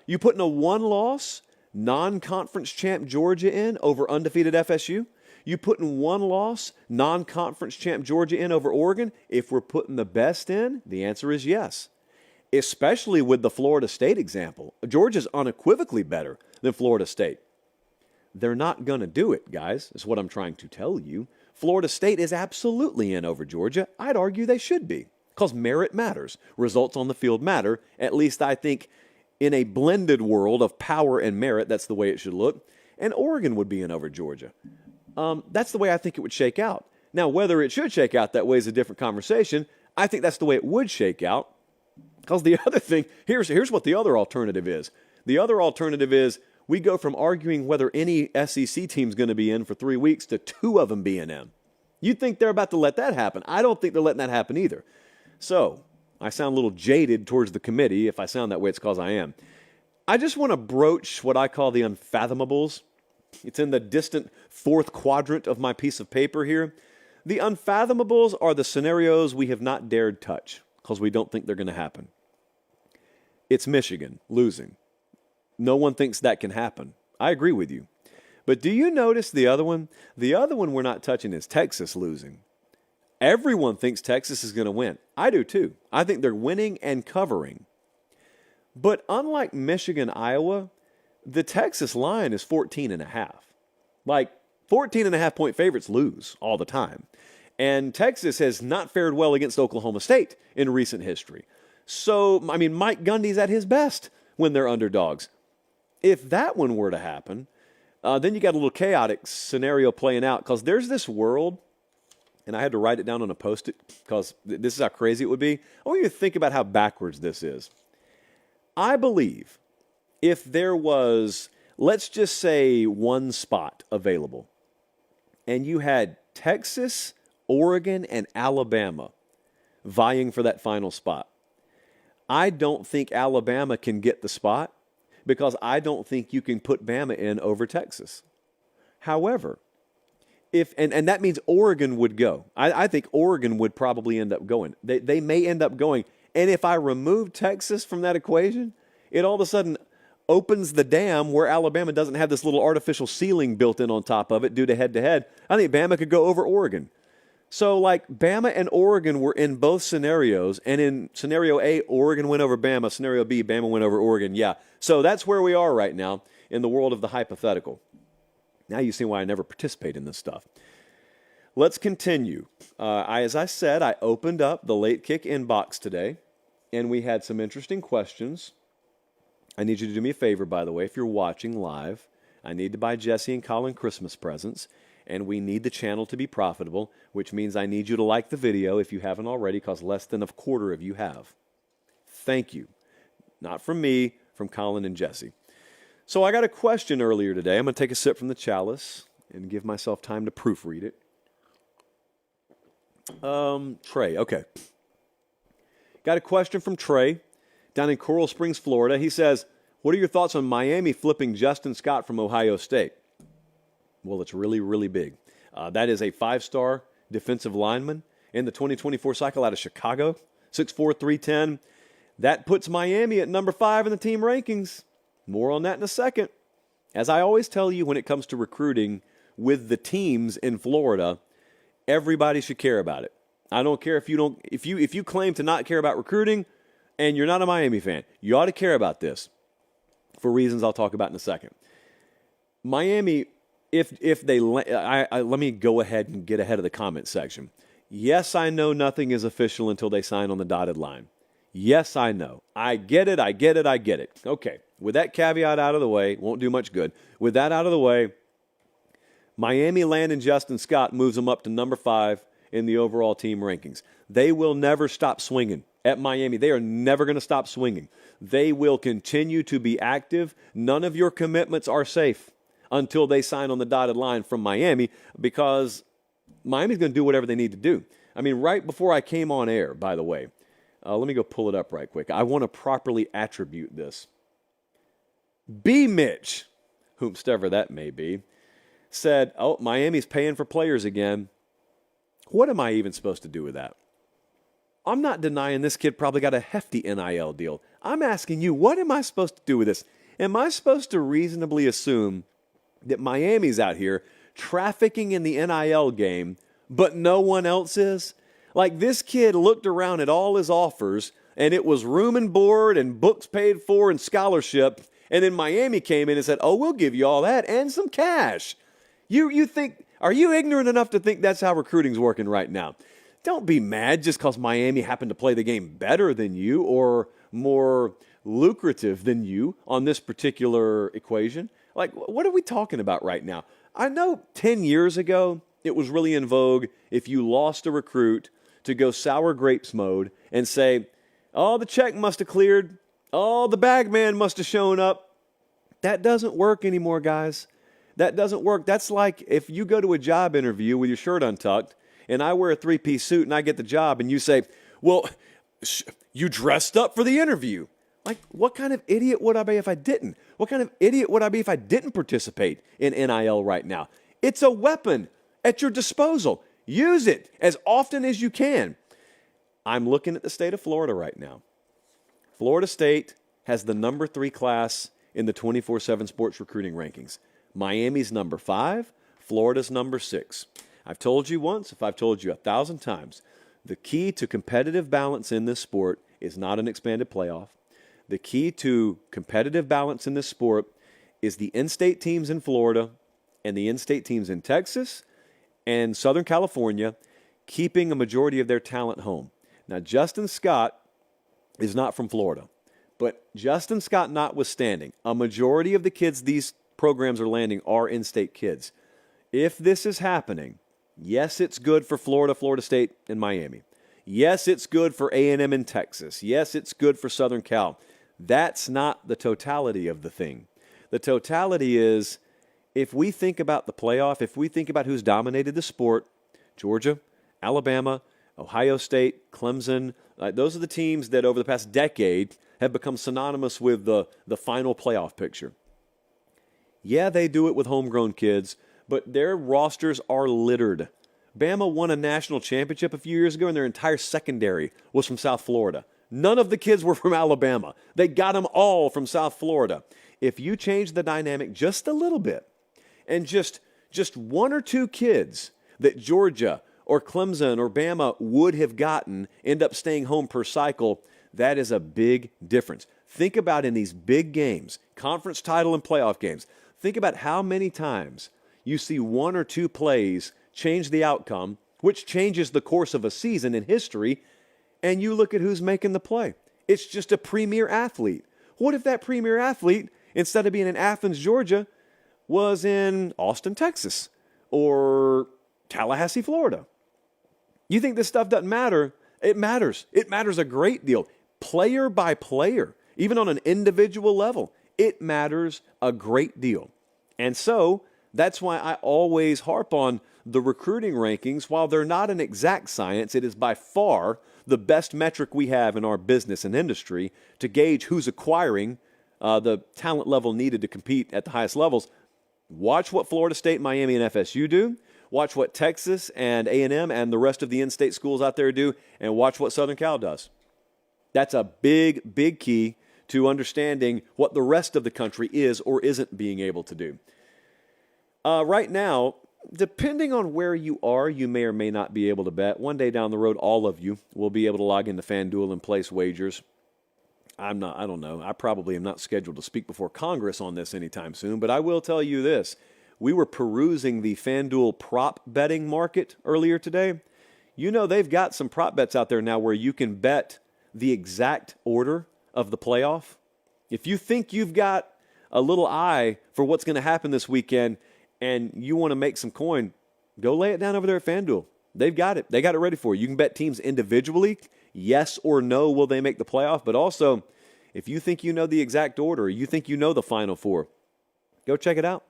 one-loss non-conference champ Georgia in over undefeated FSU? You putting one-loss non-conference champ Georgia in over Oregon? If we're putting the best in, the answer is yes. especially with the Florida State example. Georgia's unequivocally better than Florida State. They're not going to do it, guys, is what I'm trying to tell you. Florida State is absolutely in over Georgia. I'd argue they should be, because merit matters. Results on the field matter. At least I think in a blended world of power and merit, that's the way it should look. And Oregon would be in over Georgia. That's the way I think it would shake out. Now, whether it should shake out that way is a different conversation. I think that's the way it would shake out. Because the other thing, here's what the other alternative is. The other alternative is we go from arguing whether any SEC team's going to be in for 3 weeks to 2 of them being in. You think they're about to let that happen? I don't think they're letting that happen either. So, I sound a little jaded towards the committee. If I sound that way, it's because I am. I just want to broach what I call the unfathomables. It's in the distant 4th quadrant of my piece of paper here. The unfathomables are the scenarios we have not dared touch because we don't think they're going to happen. It's Michigan losing. No one thinks that can happen. I agree with you. But do you notice the other one? The other one we're not touching is Texas losing. Everyone thinks Texas is going to win. I do too. I think they're winning and covering. But unlike Michigan, Iowa, the Texas line is 14.5. Like 14.5 point favorites lose all the time. And Texas has not fared well against Oklahoma State in recent history. So, I mean, Mike Gundy's at his best when they're underdogs. If that one were to happen, then you got a little chaotic scenario playing out because there's this world, and I had to write it down on a Post-it because this is how crazy it would be. I want you to think about how backwards this is. I believe if there was, let's just say, one spot available, and you had Texas, Oregon, and Alabama vying for that final spot, I don't think Alabama can get the spot because I don't think you can put Bama in over Texas. However, and that means Oregon would go. I think Oregon would probably end up going. They may end up going. And if I remove Texas from that equation, it all of a sudden opens the dam where Alabama doesn't have this little artificial ceiling built in on top of it due to head-to-head. I think Bama could go over Oregon. So, like, Bama and Oregon were in both scenarios, and in scenario A, Oregon went over Bama. Scenario B, Bama went over Oregon. Yeah, so that's where we are right now in the world of the hypothetical. Now you see why I never participate in this stuff. Let's continue. As I said, I opened up the Late Kick inbox today, and we had some interesting questions. I need you to do me a favor, by the way, if you're watching live. I need to buy Jesse and Colin Christmas presents. And we need the channel to be profitable, which means I need you to like the video if you haven't already, because less than a quarter of you have. Thank you. Not from me, from Colin and Jesse. So I got a question earlier today. I'm going to take a sip from the chalice and give myself time to proofread it. Trey, okay. Got a question from Trey down in Coral Springs, Florida. He says, what are your thoughts on Miami flipping Justin Scott from Ohio State? Well, it's really, really big. That is a 5-star defensive lineman in the 2024 cycle out of Chicago, 6'4", 310. That puts Miami at number 5 in the team rankings. More on that in a second. As I always tell you when it comes to recruiting with the teams in Florida, everybody should care about it. I don't care if you claim to not care about recruiting and you're not a Miami fan. You ought to care about this for reasons I'll talk about in a second. Miami, if they let me go ahead and get ahead of the comment section. Yes, I know nothing is official until they sign on the dotted line. Yes, I know. I get it. Okay, with that caveat out of the way, won't do much good. With that out of the way, Miami landing Justin Scott moves them up to number 5 in the overall team rankings. They will never stop swinging at Miami. They are never going to stop swinging. They will continue to be active. None of your commitments are safe until they sign on the dotted line from Miami, because Miami's going to do whatever they need to do. I mean, right before I came on air, by the way, let me go pull it up right quick. I want to properly attribute this. B. Mitch, whomstever that may be, said, oh, Miami's paying for players again. What am I even supposed to do with that? I'm not denying this kid probably got a hefty NIL deal. I'm asking you, what am I supposed to do with this? Am I supposed to reasonably assume that Miami's out here trafficking in the NIL game, but no one else is? Like, this kid looked around at all his offers and it was room and board and books paid for and scholarship. And then Miami came in and said, oh, we'll give you all that and some cash. You think, are you ignorant enough to think that's how recruiting's working right now? Don't be mad just because Miami happened to play the game better than you or more lucrative than you on this particular equation. Like, what are we talking about right now? I know 10 years ago, it was really in vogue if you lost a recruit to go sour grapes mode and say, oh, the check must have cleared. Oh, the bag man must have shown up. That doesn't work anymore, guys. That doesn't work. That's like if you go to a job interview with your shirt untucked and I wear a three-piece suit and I get the job and you say, well, you dressed up for the interview. Like, what kind of idiot would I be if I didn't? What kind of idiot would I be if I didn't participate in NIL right now? It's a weapon at your disposal. Use it as often as you can. I'm looking at the state of Florida right now. Florida State has the number 3 class in the 24/7 sports recruiting rankings. Miami's number 5, Florida's number 6. I've told you once, if I've told you 1,000 times, the key to competitive balance in this sport is not an expanded playoff. The key to competitive balance in this sport is the in-state teams in Florida and the in-state teams in Texas and Southern California keeping a majority of their talent home. Now, Justin Scott is not from Florida, but Justin Scott notwithstanding, a majority of the kids these programs are landing are in-state kids. If this is happening, yes, it's good for Florida, Florida State, and Miami. Yes, it's good for A&M in Texas. Yes, it's good for Southern Cal. That's not the totality of the thing. The totality is, if we think about the playoff, if we think about who's dominated the sport, Georgia, Alabama, Ohio State, Clemson, those are the teams that over the past decade have become synonymous with the final playoff picture. Yeah, they do it with homegrown kids, but their rosters are littered. Bama won a national championship a few years ago, and their entire secondary was from South Florida. None of the kids were from Alabama. They got them all from South Florida. If you change the dynamic just a little bit, and just one or two kids that Georgia or Clemson or Bama would have gotten end up staying home per cycle, that is a big difference. Think about in these big games, conference title and playoff games, think about how many times you see one or two plays change the outcome, which changes the course of a season in history, and you look at who's making the play. It's just a premier athlete. What if that premier athlete, instead of being in Athens, Georgia, was in Austin, Texas, or Tallahassee, Florida? You think this stuff doesn't matter? It matters. It matters a great deal. Player by player, even on an individual level, it matters a great deal. And so that's why I always harp on the recruiting rankings. While they're not an exact science, it is by far the best metric we have in our business and industry to gauge who's acquiring the talent level needed to compete at the highest levels. Watch what Florida State, Miami, and FSU do. Watch what Texas and A&M and the rest of the in-state schools out there do, and watch what Southern Cal does. That's a big, big key to understanding what the rest of the country is or isn't being able to do. Right now, depending on where you are, you may or may not be able to bet. One day down the road, all of you will be able to log into FanDuel and place wagers. I don't know. I probably am not scheduled to speak before Congress on this anytime soon, but I will tell you this. We were perusing the FanDuel prop betting market earlier today. You know they've got some prop bets out there now where you can bet the exact order of the playoff. If you think you've got a little eye for what's going to happen this weekend and you want to make some coin, go lay it down over there at FanDuel. They've got it. They got it ready for you. You can bet teams individually, yes or no, will they make the playoff? But also, if you think you know the exact order, you think you know the Final Four, go check it out.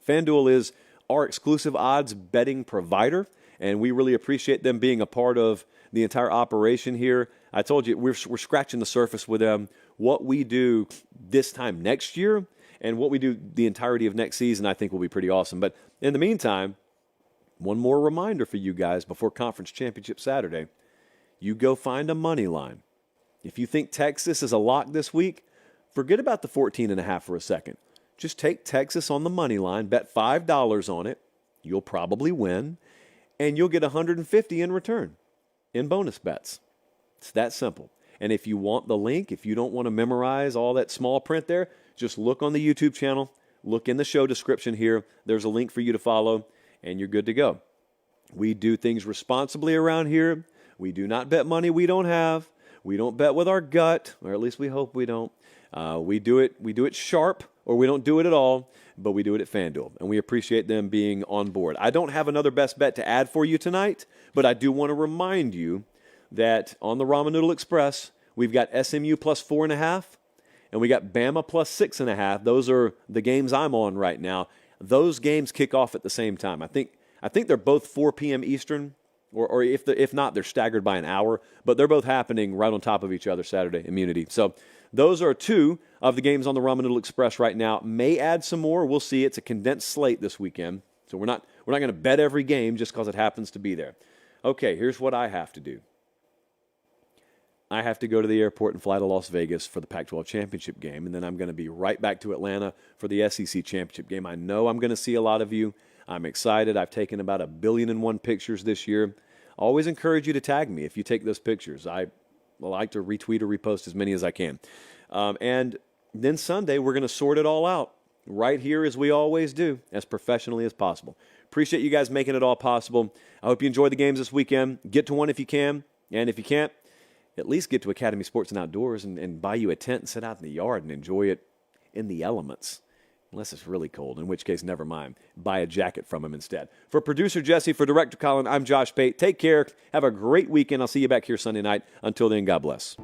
FanDuel is our exclusive odds betting provider, and we really appreciate them being a part of the entire operation here. I told you, we're scratching the surface with them. What we do this time next year and what we do the entirety of next season, I think will be pretty awesome. But in the meantime, one more reminder for you guys before Conference Championship Saturday. You go find a money line. If you think Texas is a lock this week, forget about the 14.5 for a second. Just take Texas on the money line, bet $5 on it. You'll probably win, and you'll get $150 in return in bonus bets. It's that simple. And if you want the link, if you don't want to memorize all that small print there, just look on the YouTube channel, look in the show description here. There's a link for you to follow, and you're good to go. We do things responsibly around here. We do not bet money we don't have. We don't bet with our gut, or at least we hope we don't. We do it sharp, or we don't do it at all, but we do it at FanDuel, and we appreciate them being on board. I don't have another best bet to add for you tonight, but I do want to remind you that on the Ramen Noodle Express, we've got SMU plus 4.5, and we got Bama plus 6.5. Those are the games I'm on right now. Those games kick off at the same time. I think they're both 4 p.m. Eastern, or if not, they're staggered by an hour, but they're both happening right on top of each other, Saturday, Immunity. So those are 2 of the games on the Ramen Noodle Express right now. May add some more. We'll see. It's a condensed slate this weekend, so we're not going to bet every game just because it happens to be there. Okay, here's what I have to do. I have to go to the airport and fly to Las Vegas for the Pac-12 championship game, and then I'm going to be right back to Atlanta for the SEC championship game. I know I'm going to see a lot of you. I'm excited. I've taken about 1,000,001 pictures this year. I always encourage you to tag me if you take those pictures. I like to retweet or repost as many as I can. And then Sunday, we're going to sort it all out right here as we always do, as professionally as possible. Appreciate you guys making it all possible. I hope you enjoy the games this weekend. Get to one if you can, and if you can't, at least get to Academy Sports and Outdoors and buy you a tent and sit out in the yard and enjoy it in the elements. Unless it's really cold, in which case, never mind. Buy a jacket from him instead. For producer Jesse, for director Colin, I'm Josh Pate. Take care. Have a great weekend. I'll see you back here Sunday night. Until then, God bless.